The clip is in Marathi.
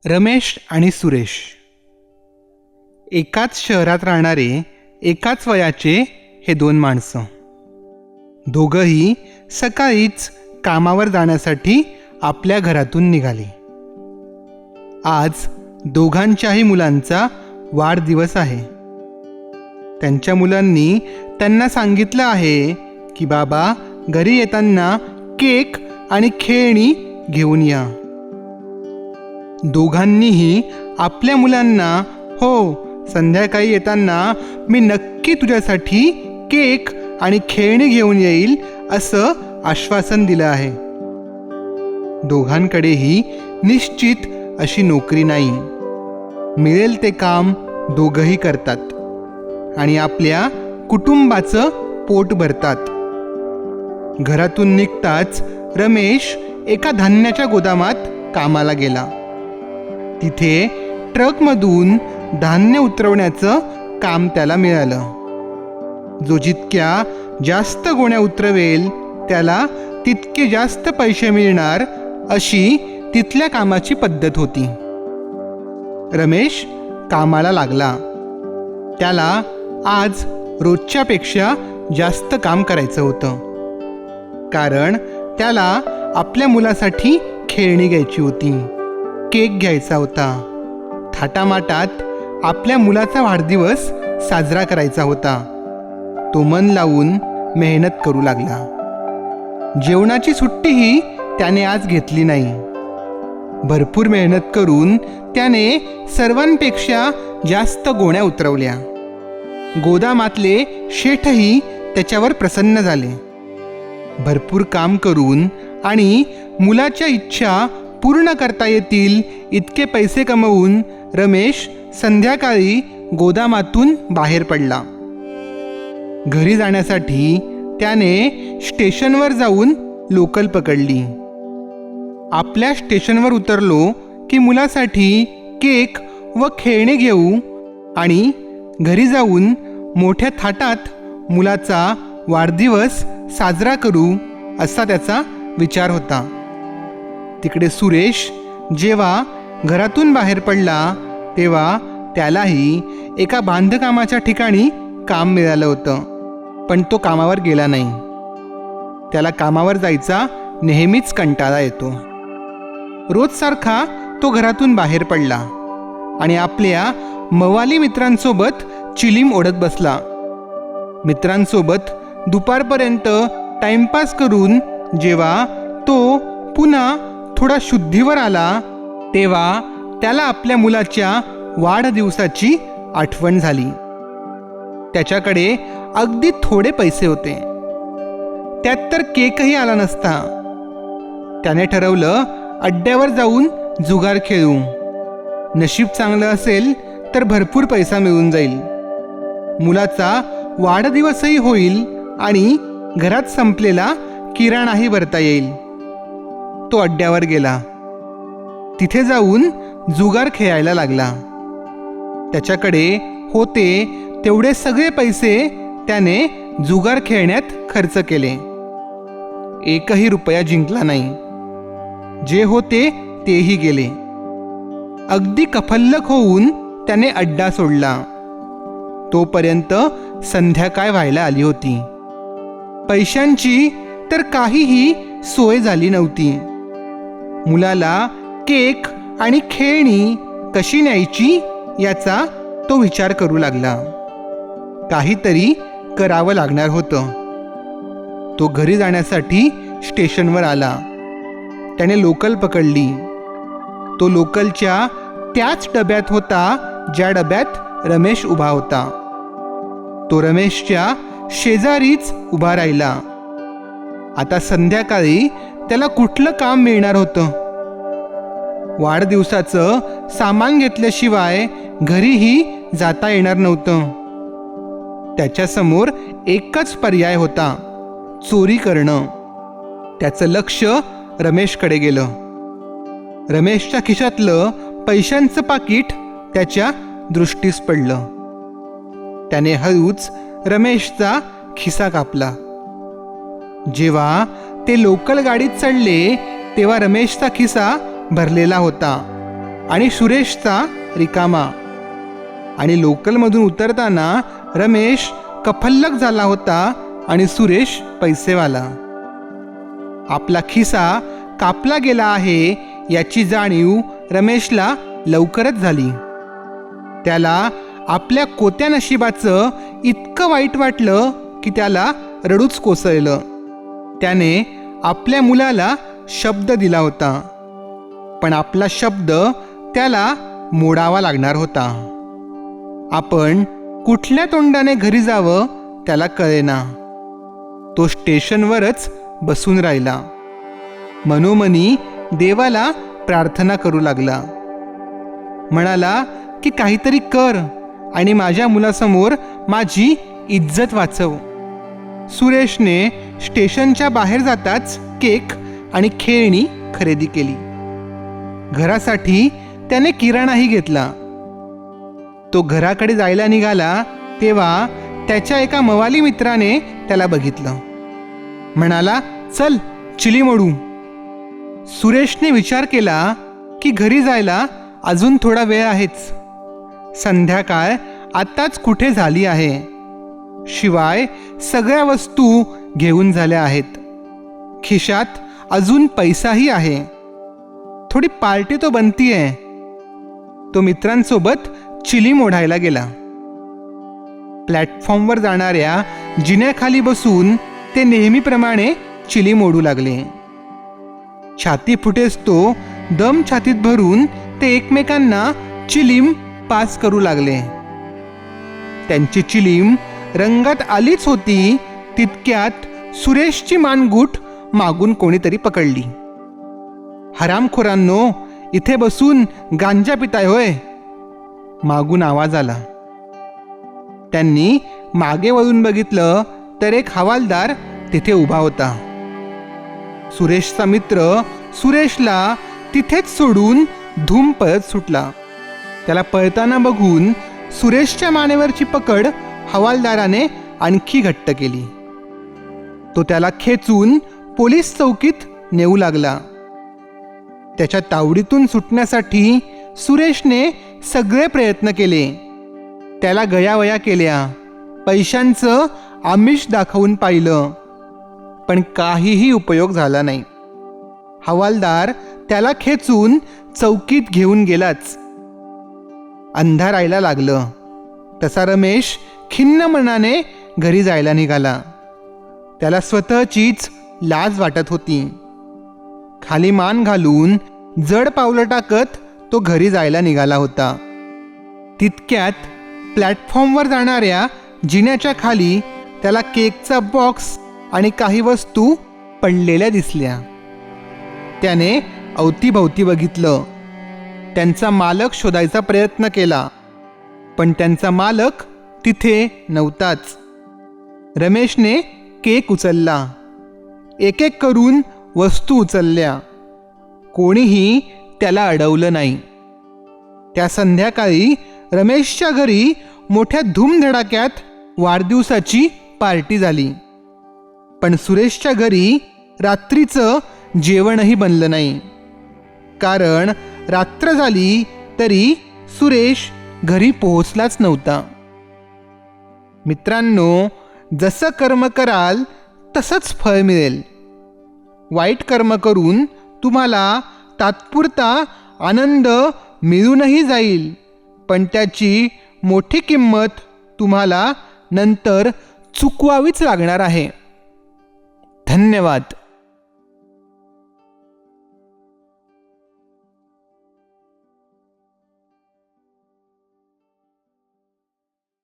रमेश आणि सुरेश एकाच शहरात राहणारे एकाच वयाचे हे दोन माणसं. दोघंही सकाळीच कामावर जाण्यासाठी आपल्या घरातून निघाले. आज दोघांच्याही मुलांचा वाढदिवस आहे. त्यांच्या मुलांनी त्यांना सांगितलं आहे की बाबा घरी येताना केक आणि खेळणी घेऊन या. दोघांनीही आपल्या मुलांना हो संध्याकाळी येताना मी नक्की तुझ्यासाठी केक आणि खेळणी घेऊन येईल असं आश्वासन दिलं आहे. दोघांकडेही निश्चित अशी नोकरी नाही. मिळेल ते काम दोघंही करतात आणि आपल्या कुटुंबाचं पोट भरतात. घरातून निघताच रमेश एका धान्याच्या गोदामात कामाला गेला. तिथे ट्रकमधून धान्य उतरवण्याचं काम त्याला मिळालं. जो जितक्या जास्त गोण्या उतरवेल त्याला तितके जास्त पैसे मिळणार अशी तिथल्या कामाची पद्धत होती. रमेश कामाला लागला. त्याला आज रोजच्यापेक्षा जास्त काम करायचं होतं, कारण त्याला आपल्या मुलासाठी खेळणी घ्यायची होती, केक घ्यायचा होता. थाटामाटात आपल्या मुलाचा वाढदिवस साजरा करायचा होता. तो मन लावून मेहनत करू लागला. जेवणाची सुट्टीही त्याने आज घेतली नाही. भरपूर मेहनत करून त्याने सर्वांपेक्षा जास्त गोण्या उतरवल्या. गोदामातले शेठही त्याच्यावर प्रसन्न झाले. भरपूर काम करून आणि मुलाच्या इच्छा पूर्ण करता येतील इतके पैसे कमवून रमेश संध्याकाळी गोदामातून बाहेर पडला. घरी जाण्यासाठी त्याने स्टेशनवर जाऊन लोकल पकडली. आपल्या स्टेशनवर उतरलो की मुलासाठी केक व खेळणे घेऊ आणि घरी जाऊन मोठ्या थाटात मुलाचा वाढदिवस साजरा करू असा त्याचा विचार होता. तिकडे सुरेश जेव्हा घरातून बाहेर पडला तेव्हा त्यालाही एका बांधकामाच्या ठिकाणी काम मिळालं होतं, पण तो कामावर गेला नाही. त्याला कामावर जायचा नेहमीच कंटाळा येतो. रोजसारखा तो घरातून बाहेर पडला आणि आपल्या मवाली मित्रांसोबत चिलीम ओढत बसला. मित्रांसोबत दुपारपर्यंत टाइमपास करून जेव्हा तो पुन्हा थोडा शुद्धीवर आला तेव्हा त्याला आपल्या मुलाच्या वाढदिवसाची आठवण झाली. त्याच्याकडे अगदी थोडे पैसे होते, त्यात तर केकही आला नसता. त्याने ठरवलं अड्ड्यावर जाऊन जुगार खेळू. नशीब चांगलं असेल तर भरपूर पैसा मिळून जाईल. मुलाचा वाढदिवसही होईल आणि घरात संपलेला किराणाही भरता येईल. तो अड्ड्यावर गेला. तिथे जाऊन जुगार खेळायला लागला. त्याच्याकडे होते तेवढे सगळे पैसे त्याने जुगार खेळण्यात खर्च केले. एकही रुपया जिंकला नाही. जे होते तेही गेले. अगदी कफल्लक होऊन त्याने अड्डा सोडला. तोपर्यंत संध्याकाळ व्हायला आली होती. पैशांची तर काहीही सोय झाली नव्हती. मुलाला केक आणि खेळणी कशी न्यायची याचा तो विचार करू लागला. काहीतरी करावं लागणार होतं. तो घरी जाण्यासाठी स्टेशनवर आला. त्याने लोकल पकडली. तो लोकलच्या त्याच डब्यात होता ज्या डब्यात रमेश उभा होता. तो रमेशच्या शेजारीच उभा राहिला. आता संध्याकाळी त्याला कुठलं काम मिळणार होतं? वाढदिवसाचं सामान घेतल्याशिवाय घरीही जाता येणार नव्हतं. त्याच्यासमोर एकच पर्याय होता, चोरी करणं. त्याचं लक्ष रमेशकडे गेलं. रमेशच्या खिशातलं पैशांचं पाकीट त्याच्या दृष्टीस पडलं. त्याने हळूच रमेशचा खिसा कापला. जेव्हा ते लोकल गाडीत चढले तेव्हा रमेशचा खिसा भरलेला होता आणि सुरेशचा रिकामा. आणि लोकलमधून उतरताना रमेश कफल्लक झाला होता आणि सुरेश पैसेवाला. आपला खिसा कापला गेला आहे याची जाणीव रमेशला लवकरच झाली. त्याला आपल्या कोत्या नशिबाचं इतकं वाईट वाटलं की त्याला रडूच कोसळलं. त्याने आपल्या मुलाला शब्द दिला होता, पण आपला शब्द त्याला मोडावा लागणार होता. आपण कुठल्या तोंडाने घरी जावं त्याला कळेना. तो स्टेशनवरच बसून राहिला. मनोमनी देवाला प्रार्थना करू लागला. म्हणाला की काहीतरी कर आणि माझ्या मुलासमोर माझी इज्जत वाचव. सुरेशने स्टेशनच्या बाहेर जाताच केक आणि खेळणी खरेदी केली. घरासाठी त्याने किराणाही घेतला. तो घराकडे जायला निघाला तेव्हा त्याच्या एका मवाली मित्राने त्याला बघितलं. म्हणाला, चल चिली मोडू. सुरेशने विचार केला की घरी जायला अजून थोडा वेळ आहेच. संध्याकाळ आत्ताच कुठे झाली आहे. शिवाय सगळ्या वस्तू घेऊन झाल्या आहेत. खिशात अजून पैसाही आहे. थोडी पार्टी तो बनतीये. तो मित्रांसोबत चिली मोडायला गेला. प्लॅटफॉर्मवर जाणाऱ्या जिन्याखाली बसून ते नेहमीप्रमाणे चिली मोडू लागले. छाती फुटेस तो दम छातीत भरून ते एकमेकांना चिलीम पास करू लागले. त्यांची चिलीम रंगात आलीच होती तितक्यात सुरेशची मानगूट मागून कोणीतरी पकडली. हरामखोरांनो, इथे बसून गांजा पिताय होय? मागून आवाज आला. त्यांनी मागे वळून बघितलं तर एक हवालदार तिथे उभा होता. सुरेशचा मित्र सुरेशला तिथेच सोडून धूम पळत सुटला. त्याला पळताना बघून सुरेशच्या मानेवरची पकड हवालदाराने आणखी घट्ट केली. तो त्याला खेचून पोलीस चौकीत नेऊ लागला. त्याच्या तावडीतून सुटण्यासाठी सुरेशने सगळे प्रयत्न केले. त्याला गयावया केल्या, पैशांचं आमिष दाखवून पाहिलं, पण काहीही उपयोग झाला नाही. हवालदार त्याला खेचून चौकीत घेऊन गेलाच. अंधारायला लागलं तसा रमेश खिन्न मनाने घरी जायला निघाला. त्याला स्वतःचीच लाज वाटत होती. खाली मान घालून जड पावलं टाकत तो घरी जायला निघाला होता. तितक्यात प्लॅटफॉर्मवर जाणाऱ्या जिन्याच्या खाली त्याला केकचा बॉक्स आणि काही वस्तू पडलेल्या दिसल्या. त्याने अवतीभवती बघितलं. त्यांचा मालक शोधायचा प्रयत्न केला, पण त्यांचा मालक तिथे नव्हताच. रमेशने केक उचलला. एक एक करून वस्तू उचलल्या. कोणीही त्याला अडवलं नाही. त्या संध्याकाळी रमेशच्या घरी मोठ्या धूमधडाक्यात वाढदिवसाची पार्टी झाली. पण सुरेशच्या घरी रात्रीचं जेवणही बनलं नाही. कारण रात्र झाली तरी सुरेश घरी पोहोचलाच नव्हता. मित्रांनो, जसं कर्म कराल तसंच फळ मिळेल. वाईट कर्म करून तुम्हाला तात्पुरता आनंद मिळूनही जाईल, पण त्याची मोठी किंमत तुम्हाला नंतर चुकवावीच लागणार आहे. धन्यवाद.